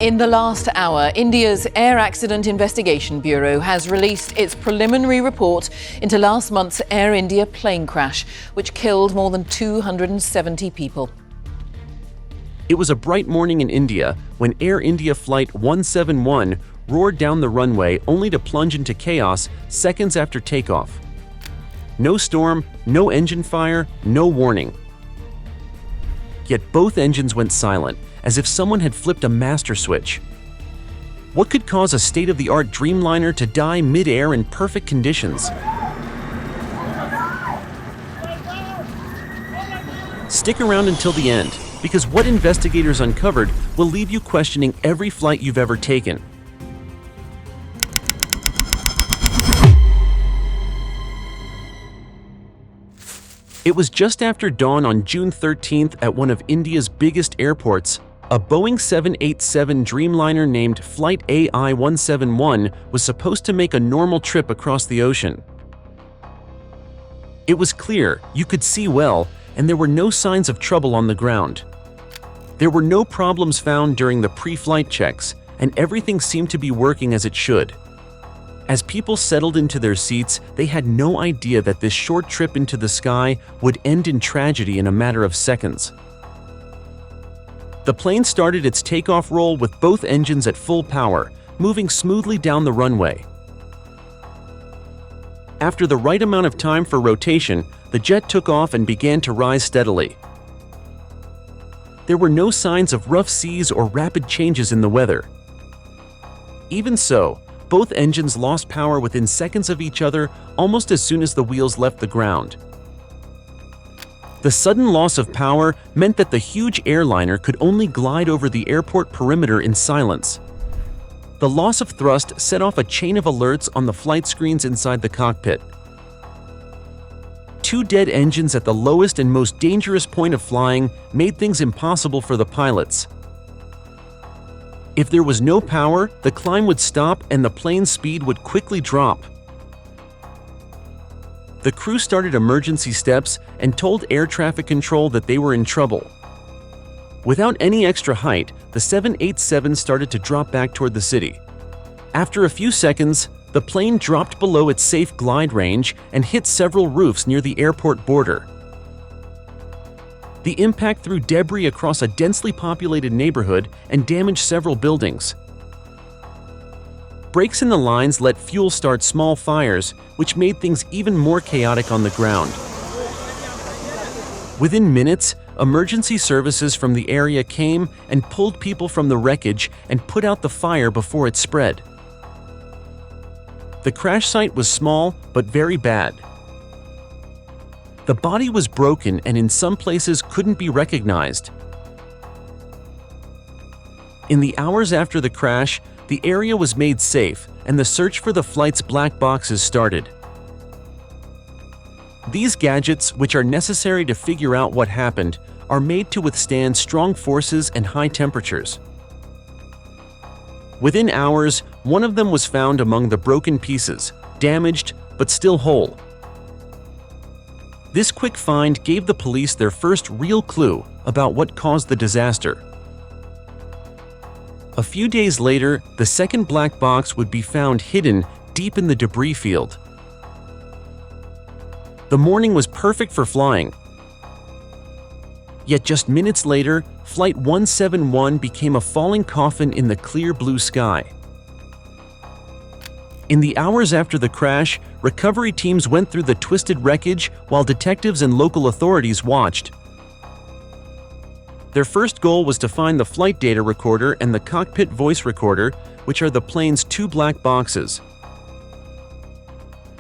In the last hour, India's Air Accident Investigation Bureau has released its preliminary report into last month's Air India plane crash, which killed more than 270 people. It was a bright morning in India when Air India Flight 171 roared down the runway only to plunge into chaos seconds after takeoff. No storm, no engine fire, no warning. Yet both engines went silent, as if someone had flipped a master switch. What could cause a state-of-the-art Dreamliner to die mid-air in perfect conditions? Stick around until the end, because what investigators uncovered will leave you questioning every flight you've ever taken. It was just after dawn on June 13th at one of India's biggest airports. A Boeing 787 Dreamliner named Flight AI-171 was supposed to make a normal trip across the ocean. It was clear, you could see well, and there were no signs of trouble on the ground. There were no problems found during the pre-flight checks, and everything seemed to be working as it should. As people settled into their seats, they had no idea that this short trip into the sky would end in tragedy in a matter of seconds. The plane started its takeoff roll with both engines at full power, moving smoothly down the runway. After the right amount of time for rotation, the jet took off and began to rise steadily. There were no signs of rough seas or rapid changes in the weather. Even so, both engines lost power within seconds of each other almost as soon as the wheels left the ground. The sudden loss of power meant that the huge airliner could only glide over the airport perimeter in silence. The loss of thrust set off a chain of alerts on the flight screens inside the cockpit. Two dead engines at the lowest and most dangerous point of flying made things impossible for the pilots. If there was no power, the climb would stop and the plane's speed would quickly drop. The crew started emergency steps and told air traffic control that they were in trouble. Without any extra height, the 787 started to drop back toward the city. After a few seconds, the plane dropped below its safe glide range and hit several roofs near the airport border. The impact threw debris across a densely populated neighborhood and damaged several buildings. Breaks in the lines let fuel start small fires, which made things even more chaotic on the ground. Within minutes, emergency services from the area came and pulled people from the wreckage and put out the fire before it spread. The crash site was small but very bad. The body was broken and in some places couldn't be recognized. In the hours after the crash, the area was made safe and the search for the flight's black boxes started. These gadgets, which are necessary to figure out what happened, are made to withstand strong forces and high temperatures. Within hours, one of them was found among the broken pieces, damaged but still whole. This quick find gave the police their first real clue about what caused the disaster. A few days later, the second black box would be found hidden deep in the debris field. The morning was perfect for flying. Yet just minutes later, Flight 171 became a falling coffin in the clear blue sky. In the hours after the crash, recovery teams went through the twisted wreckage while detectives and local authorities watched. Their first goal was to find the flight data recorder and the cockpit voice recorder, which are the plane's two black boxes.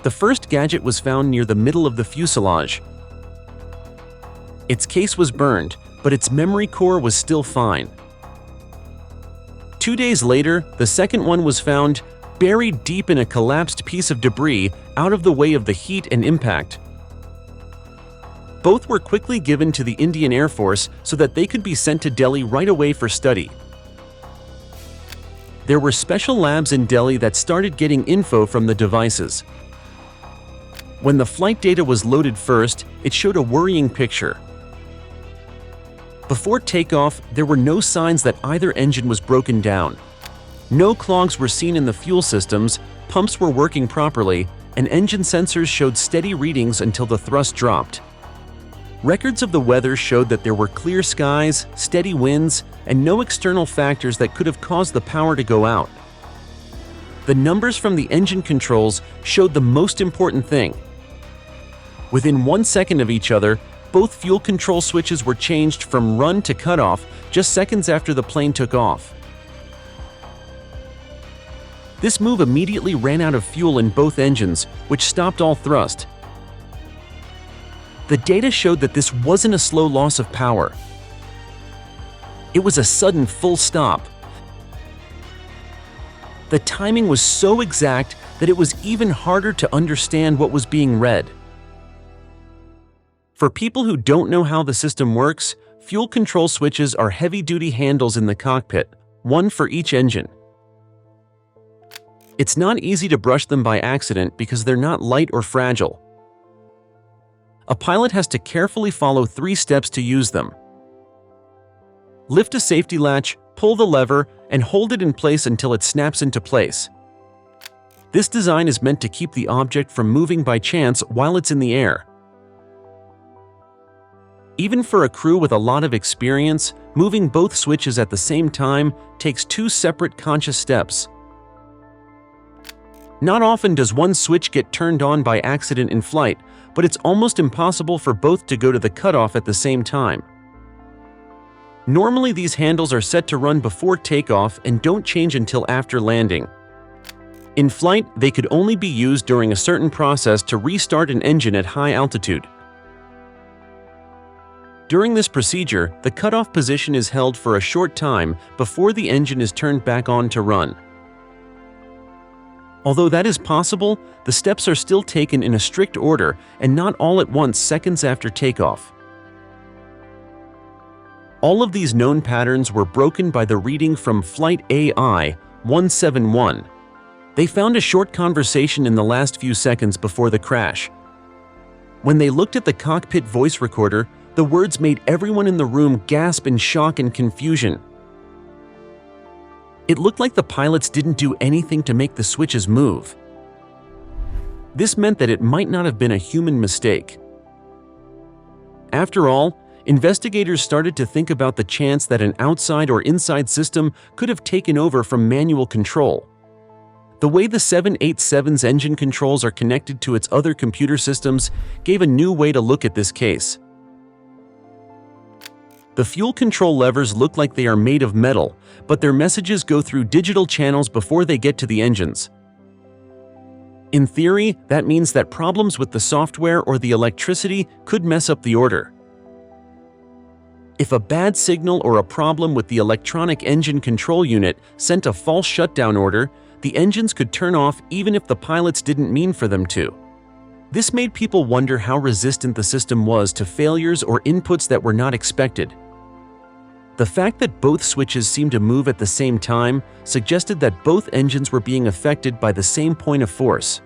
The first gadget was found near the middle of the fuselage. Its case was burned, but its memory core was still fine. 2 days later, the second one was found buried deep in a collapsed piece of debris out of the way of the heat and impact. Both were quickly given to the Indian Air Force so that they could be sent to Delhi right away for study. There were special labs in Delhi that started getting info from the devices. When the flight data was loaded first, it showed a worrying picture. Before takeoff, there were no signs that either engine was broken down. No clogs were seen in the fuel systems, pumps were working properly, and engine sensors showed steady readings until the thrust dropped. Records of the weather showed that there were clear skies, steady winds, and no external factors that could have caused the power to go out. The numbers from the engine controls showed the most important thing. Within 1 second of each other, both fuel control switches were changed from run to cutoff just seconds after the plane took off. This move immediately ran out of fuel in both engines, which stopped all thrust. The data showed that this wasn't a slow loss of power. It was a sudden full stop. The timing was so exact that it was even harder to understand what was being read. For people who don't know how the system works, fuel control switches are heavy-duty handles in the cockpit, one for each engine. It's not easy to brush them by accident because they're not light or fragile. A pilot has to carefully follow 3 steps to use them. Lift a safety latch, pull the lever, and hold it in place until it snaps into place. This design is meant to keep the object from moving by chance while it's in the air. Even for a crew with a lot of experience, moving both switches at the same time takes 2 separate conscious steps. Not often does one switch get turned on by accident in flight, but it's almost impossible for both to go to the cutoff at the same time. Normally, these handles are set to run before takeoff and don't change until after landing. In flight, they could only be used during a certain process to restart an engine at high altitude. During this procedure, the cutoff position is held for a short time before the engine is turned back on to run. Although that is possible, the steps are still taken in a strict order and not all at once seconds after takeoff. All of these known patterns were broken by the reading from Flight AI 171. They found a short conversation in the last few seconds before the crash. When they looked at the cockpit voice recorder, the words made everyone in the room gasp in shock and confusion. It looked like the pilots didn't do anything to make the switches move. This meant that it might not have been a human mistake. After all, investigators started to think about the chance that an outside or inside system could have taken over from manual control. The way the 787's engine controls are connected to its other computer systems gave a new way to look at this case. The fuel control levers look like they are made of metal, but their messages go through digital channels before they get to the engines. In theory, that means that problems with the software or the electricity could mess up the order. If a bad signal or a problem with the electronic engine control unit sent a false shutdown order, the engines could turn off even if the pilots didn't mean for them to. This made people wonder how resistant the system was to failures or inputs that were not expected. The fact that both switches seemed to move at the same time suggested that both engines were being affected by the same point of force.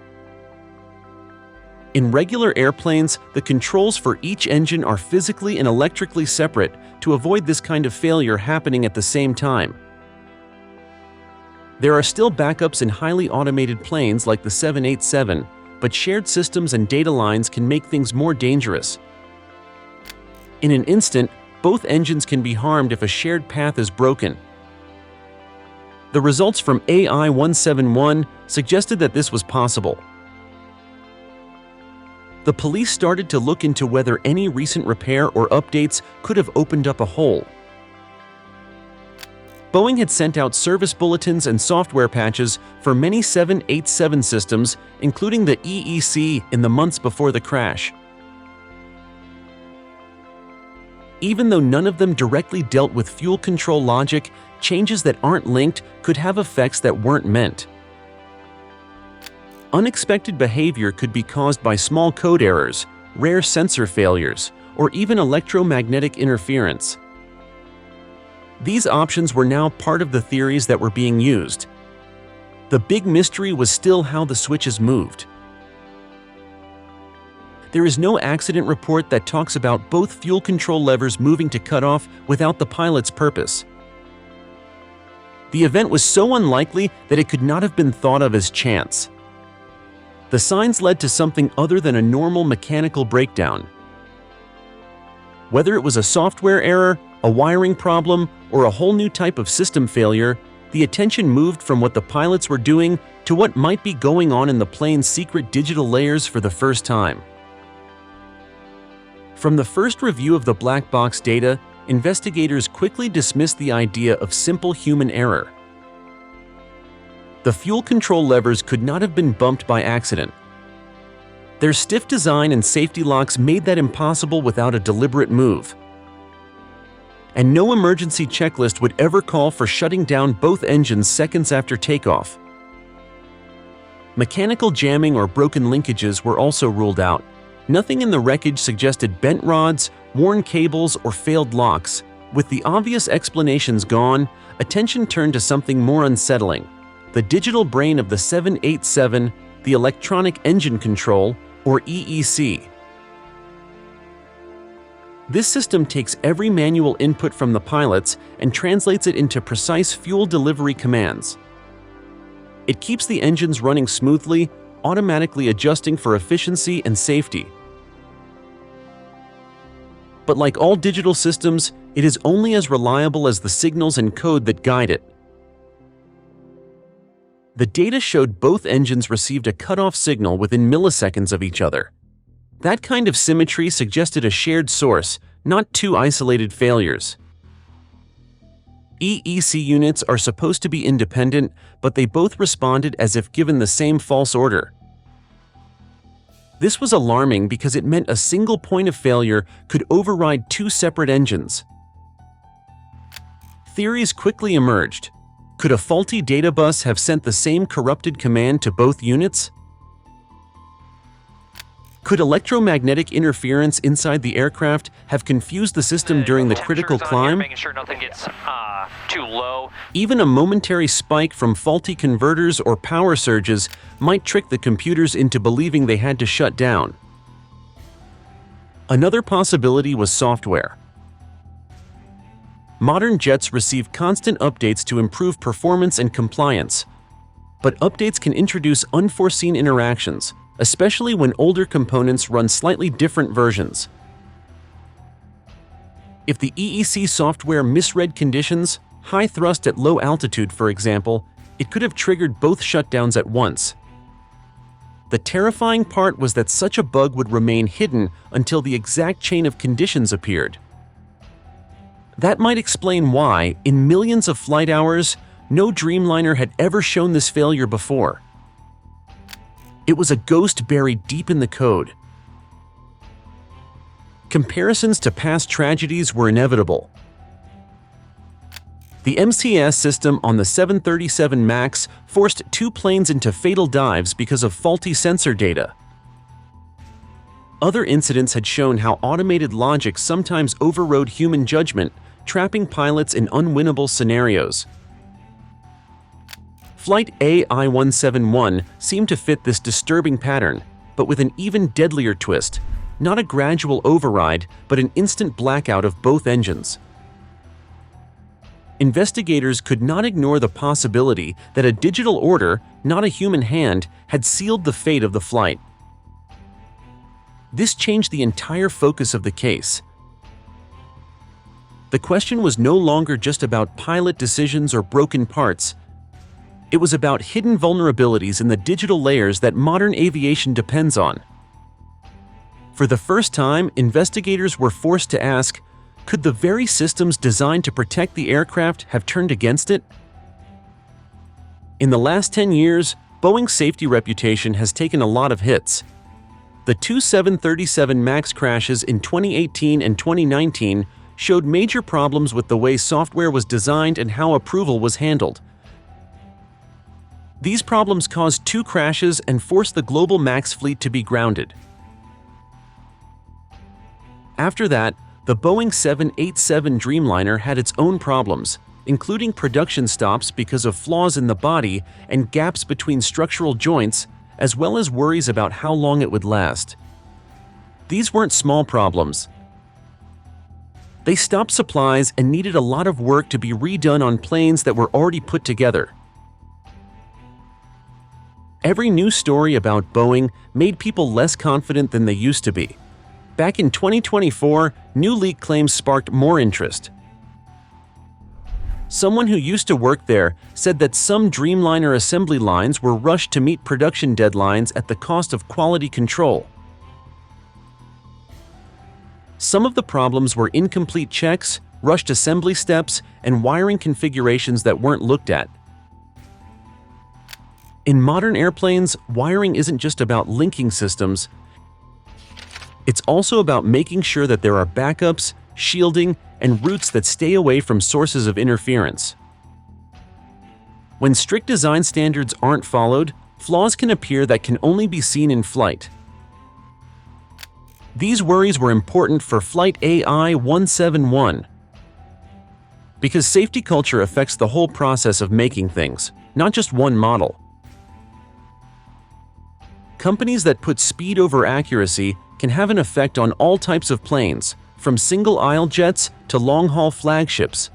In regular airplanes, the controls for each engine are physically and electrically separate to avoid this kind of failure happening at the same time. There are still backups in highly automated planes like the 787, but shared systems and data lines can make things more dangerous. In an instant, both engines can be harmed if a shared path is broken. The results from AI 171 suggested that this was possible. The police started to look into whether any recent repair or updates could have opened up a hole. Boeing had sent out service bulletins and software patches for many 787 systems, including the EEC, in the months before the crash. Even though none of them directly dealt with fuel control logic, changes that aren't linked could have effects that weren't meant. Unexpected behavior could be caused by small code errors, rare sensor failures, or even electromagnetic interference. These options were now part of the theories that were being used. The big mystery was still how the switches moved. There is no accident report that talks about both fuel control levers moving to cut off without the pilot's purpose. The event was so unlikely that it could not have been thought of as chance. The signs led to something other than a normal mechanical breakdown. Whether it was a software error, a wiring problem, or a whole new type of system failure, the attention moved from what the pilots were doing to what might be going on in the plane's secret digital layers for the first time. From the first review of the black box data, investigators quickly dismissed the idea of simple human error. The fuel control levers could not have been bumped by accident. Their stiff design and safety locks made that impossible without a deliberate move. And no emergency checklist would ever call for shutting down both engines seconds after takeoff. Mechanical jamming or broken linkages were also ruled out. Nothing in the wreckage suggested bent rods, worn cables, or failed locks. With the obvious explanations gone, attention turned to something more unsettling: the digital brain of the 787, the electronic engine control, or EEC. This system takes every manual input from the pilots and translates it into precise fuel delivery commands. It keeps the engines running smoothly, automatically adjusting for efficiency and safety. But like all digital systems, it is only as reliable as the signals and code that guide it. The data showed both engines received a cutoff signal within milliseconds of each other. That kind of symmetry suggested a shared source, not two isolated failures. EEC units are supposed to be independent, but they both responded as if given the same false order. This was alarming because it meant a single point of failure could override two separate engines. Theories quickly emerged. Could a faulty data bus have sent the same corrupted command to both units? Could electromagnetic interference inside the aircraft have confused the system during the critical climb? Making sure nothing gets too low. Even a momentary spike from faulty converters or power surges might trick the computers into believing they had to shut down. Another possibility was software. Modern jets receive constant updates to improve performance and compliance, but updates can introduce unforeseen interactions, especially when older components run slightly different versions. If the EEC software misread conditions, high thrust at low altitude for example, it could have triggered both shutdowns at once. The terrifying part was that such a bug would remain hidden until the exact chain of conditions appeared. That might explain why, in millions of flight hours, no Dreamliner had ever shown this failure before. It was a ghost buried deep in the code. Comparisons to past tragedies were inevitable. The MCAS system on the 737 MAX forced two planes into fatal dives because of faulty sensor data. Other incidents had shown how automated logic sometimes overrode human judgment, trapping pilots in unwinnable scenarios. Flight AI-171 seemed to fit this disturbing pattern, but with an even deadlier twist: not a gradual override, but an instant blackout of both engines. Investigators could not ignore the possibility that a digital order, not a human hand, had sealed the fate of the flight. This changed the entire focus of the case. The question was no longer just about pilot decisions or broken parts. It was about hidden vulnerabilities in the digital layers that modern aviation depends on. For the first time, investigators were forced to ask, could the very systems designed to protect the aircraft have turned against it? In the last 10 years, Boeing's safety reputation has taken a lot of hits. The two 737 MAX crashes in 2018 and 2019 showed major problems with the way software was designed and how approval was handled. These problems caused two crashes and forced the global MAX fleet to be grounded. After that, the Boeing 787 Dreamliner had its own problems, including production stops because of flaws in the body and gaps between structural joints, as well as worries about how long it would last. These weren't small problems. They stopped supplies and needed a lot of work to be redone on planes that were already put together. Every news story about Boeing made people less confident than they used to be. Back in 2024, new leak claims sparked more interest. Someone who used to work there said that some Dreamliner assembly lines were rushed to meet production deadlines at the cost of quality control. Some of the problems were incomplete checks, rushed assembly steps, and wiring configurations that weren't looked at. In modern airplanes, wiring isn't just about linking systems. It's also about making sure that there are backups, shielding, and routes that stay away from sources of interference. When strict design standards aren't followed, flaws can appear that can only be seen in flight. These worries were important for Flight AI-171 because safety culture affects the whole process of making things, not just one model. Companies that put speed over accuracy can have an effect on all types of planes, from single-aisle jets to long-haul flagships.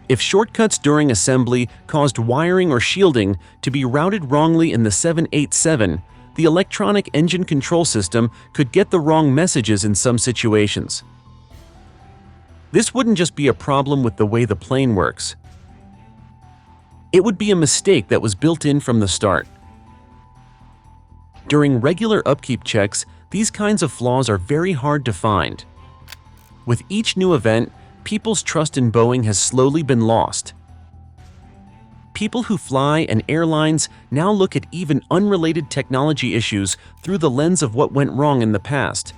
If shortcuts during assembly caused wiring or shielding to be routed wrongly in the 787, the electronic engine control system could get the wrong messages in some situations. This wouldn't just be a problem with the way the plane works. It would be a mistake that was built in from the start. During regular upkeep checks, these kinds of flaws are very hard to find. With each new event, people's trust in Boeing has slowly been lost. People who fly and airlines now look at even unrelated technology issues through the lens of what went wrong in the past.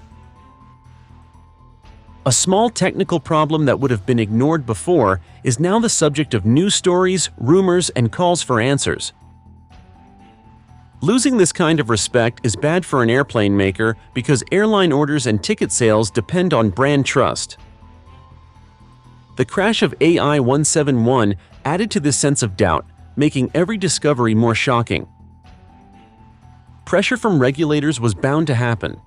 A small technical problem that would have been ignored before is now the subject of news stories, rumors, and calls for answers. Losing this kind of respect is bad for an airplane maker because airline orders and ticket sales depend on brand trust. The crash of AI-171 added to this sense of doubt, making every discovery more shocking. Pressure from regulators was bound to happen.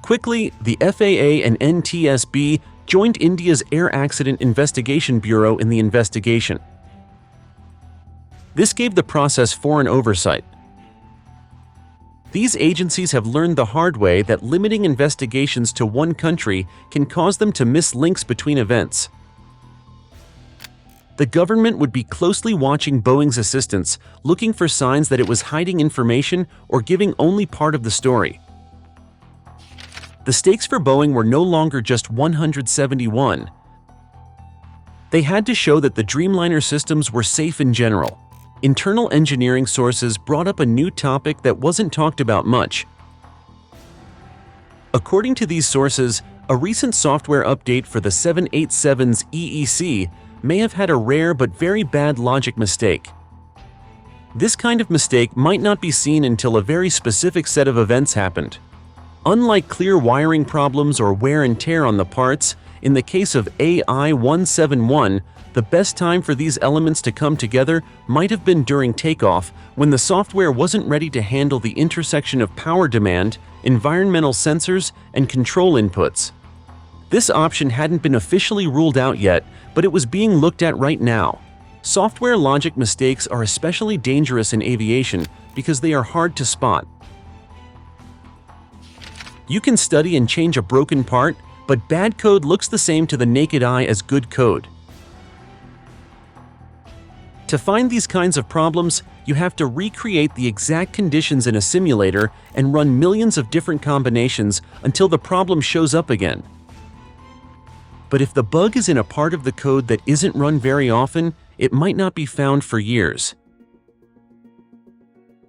Quickly, the FAA and NTSB joined India's Air Accident Investigation Bureau in the investigation. This gave the process foreign oversight. These agencies have learned the hard way that limiting investigations to one country can cause them to miss links between events. The government would be closely watching Boeing's assistance, looking for signs that it was hiding information or giving only part of the story. The stakes for Boeing were no longer just 171. They had to show that the Dreamliner systems were safe in general. Internal engineering sources brought up a new topic that wasn't talked about much. According to these sources, a recent software update for the 787's EEC may have had a rare but very bad logic mistake. This kind of mistake might not be seen until a very specific set of events happened. Unlike clear wiring problems or wear and tear on the parts, in the case of AI-171, the best time for these elements to come together might have been during takeoff, when the software wasn't ready to handle the intersection of power demand, environmental sensors, and control inputs. This option hadn't been officially ruled out yet, but it was being looked at right now. Software logic mistakes are especially dangerous in aviation because they are hard to spot. You can study and change a broken part, but bad code looks the same to the naked eye as good code. To find these kinds of problems, you have to recreate the exact conditions in a simulator and run millions of different combinations until the problem shows up again. But if the bug is in a part of the code that isn't run very often, it might not be found for years.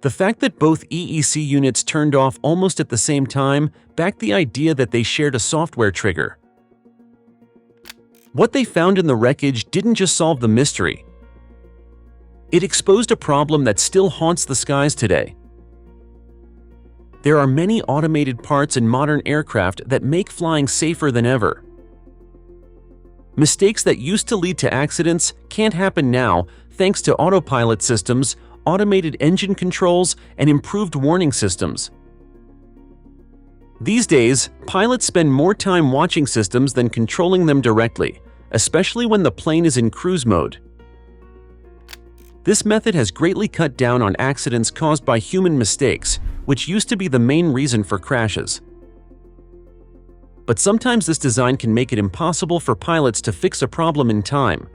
The fact that both EEC units turned off almost at the same time backed the idea that they shared a software trigger. What they found in the wreckage didn't just solve the mystery. It exposed a problem that still haunts the skies today. There are many automated parts in modern aircraft that make flying safer than ever. Mistakes that used to lead to accidents can't happen now thanks to autopilot systems, automated engine controls, and improved warning systems. These days, pilots spend more time watching systems than controlling them directly, especially when the plane is in cruise mode. This method has greatly cut down on accidents caused by human mistakes, which used to be the main reason for crashes. But sometimes this design can make it impossible for pilots to fix a problem in time.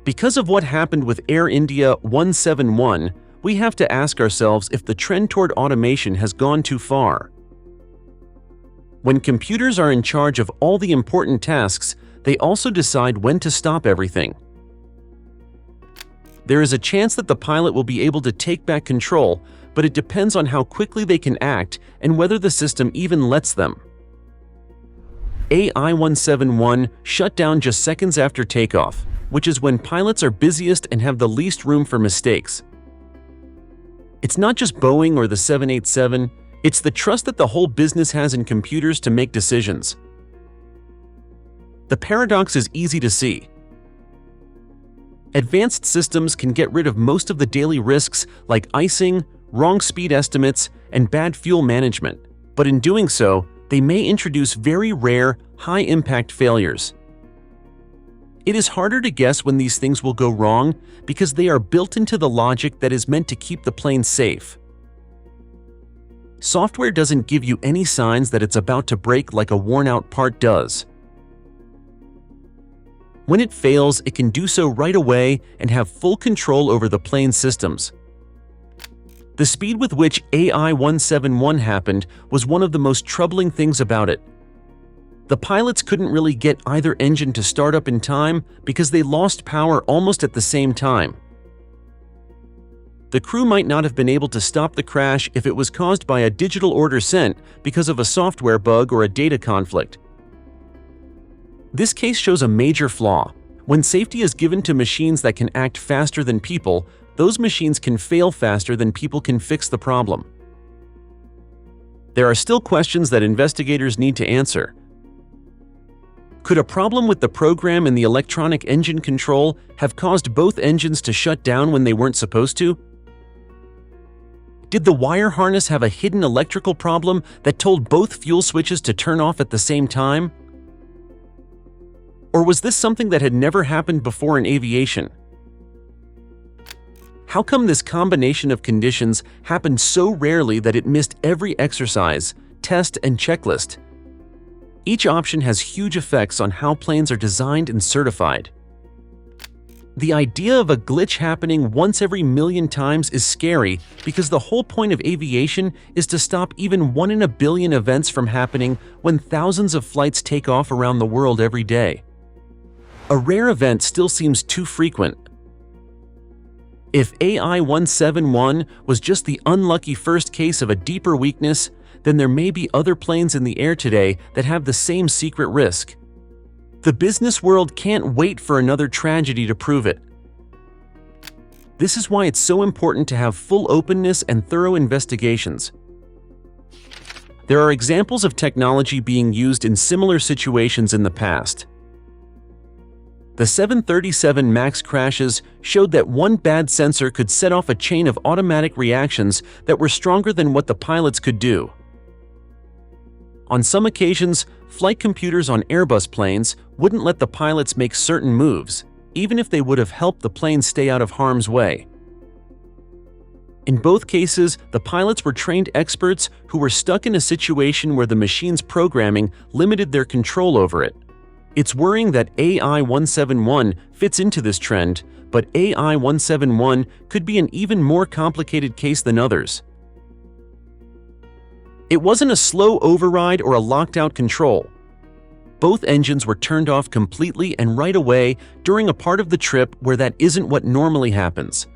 Because of what happened with Air India 171, we have to ask ourselves if the trend toward automation has gone too far. When computers are in charge of all the important tasks, they also decide when to stop everything. There is a chance that the pilot will be able to take back control, but it depends on how quickly they can act and whether the system even lets them. AI-171 shut down just seconds after takeoff, which is when pilots are busiest and have the least room for mistakes. It's not just Boeing or the 787, it's the trust that the whole business has in computers to make decisions. The paradox is easy to see. Advanced systems can get rid of most of the daily risks like icing, wrong speed estimates, and bad fuel management, but in doing so, they may introduce very rare, high-impact failures. It is harder to guess when these things will go wrong because they are built into the logic that is meant to keep the plane safe. Software doesn't give you any signs that it's about to break like a worn-out part does. When it fails, it can do so right away and have full control over the plane's systems. The speed with which AI-171 happened was one of the most troubling things about it. The pilots couldn't really get either engine to start up in time because they lost power almost at the same time. The crew might not have been able to stop the crash if it was caused by a digital order sent because of a software bug or a data conflict. This case shows a major flaw. When safety is given to machines that can act faster than people, those machines can fail faster than people can fix the problem. There are still questions that investigators need to answer. Could a problem with the program in the electronic engine control have caused both engines to shut down when they weren't supposed to? Did the wire harness have a hidden electrical problem that told both fuel switches to turn off at the same time? Or was this something that had never happened before in aviation? How come this combination of conditions happened so rarely that it missed every exercise, test, and checklist? Each option has huge effects on how planes are designed and certified. The idea of a glitch happening once every million times is scary because the whole point of aviation is to stop even 1 in a billion events from happening when thousands of flights take off around the world every day. A rare event still seems too frequent. If AI-171 was just the unlucky first case of a deeper weakness, then there may be other planes in the air today that have the same secret risk. The business world can't wait for another tragedy to prove it. This is why it's so important to have full openness and thorough investigations. There are examples of technology being used in similar situations in the past. The 737 MAX crashes showed that one bad sensor could set off a chain of automatic reactions that were stronger than what the pilots could do. On some occasions, flight computers on Airbus planes wouldn't let the pilots make certain moves, even if they would have helped the plane stay out of harm's way. In both cases, the pilots were trained experts who were stuck in a situation where the machine's programming limited their control over it. It's worrying that AI-171 fits into this trend, but AI-171 could be an even more complicated case than others. It wasn't a slow override or a locked-out control. Both engines were turned off completely and right away during a part of the trip where that isn't what normally happens.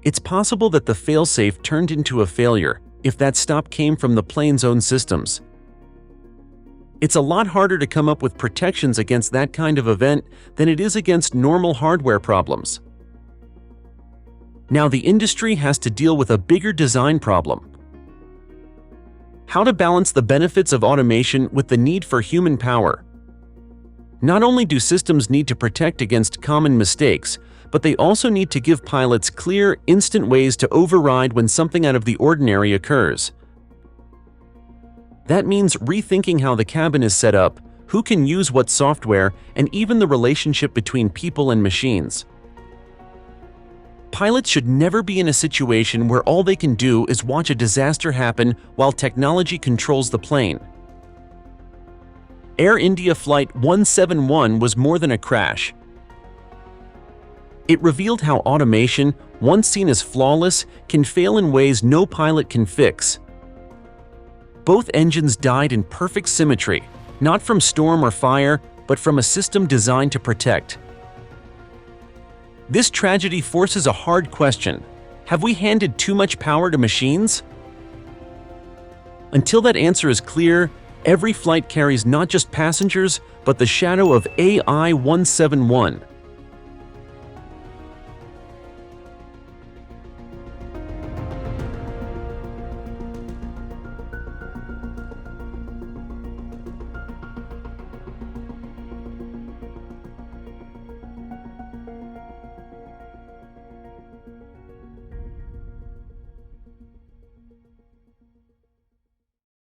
It's possible that the failsafe turned into a failure if that stop came from the plane's own systems. It's a lot harder to come up with protections against that kind of event than it is against normal hardware problems. Now the industry has to deal with a bigger design problem. How to balance the benefits of automation with the need for human power. Not only do systems need to protect against common mistakes, but they also need to give pilots clear, instant ways to override when something out of the ordinary occurs. That means rethinking how the cabin is set up, who can use what software, and even the relationship between people and machines. Pilots should never be in a situation where all they can do is watch a disaster happen while technology controls the plane. Air India Flight 171 was more than a crash. It revealed how automation, once seen as flawless, can fail in ways no pilot can fix. Both engines died in perfect symmetry, not from storm or fire, but from a system designed to protect. This tragedy forces a hard question. Have we handed too much power to machines? Until that answer is clear, every flight carries not just passengers, but the shadow of AI 171.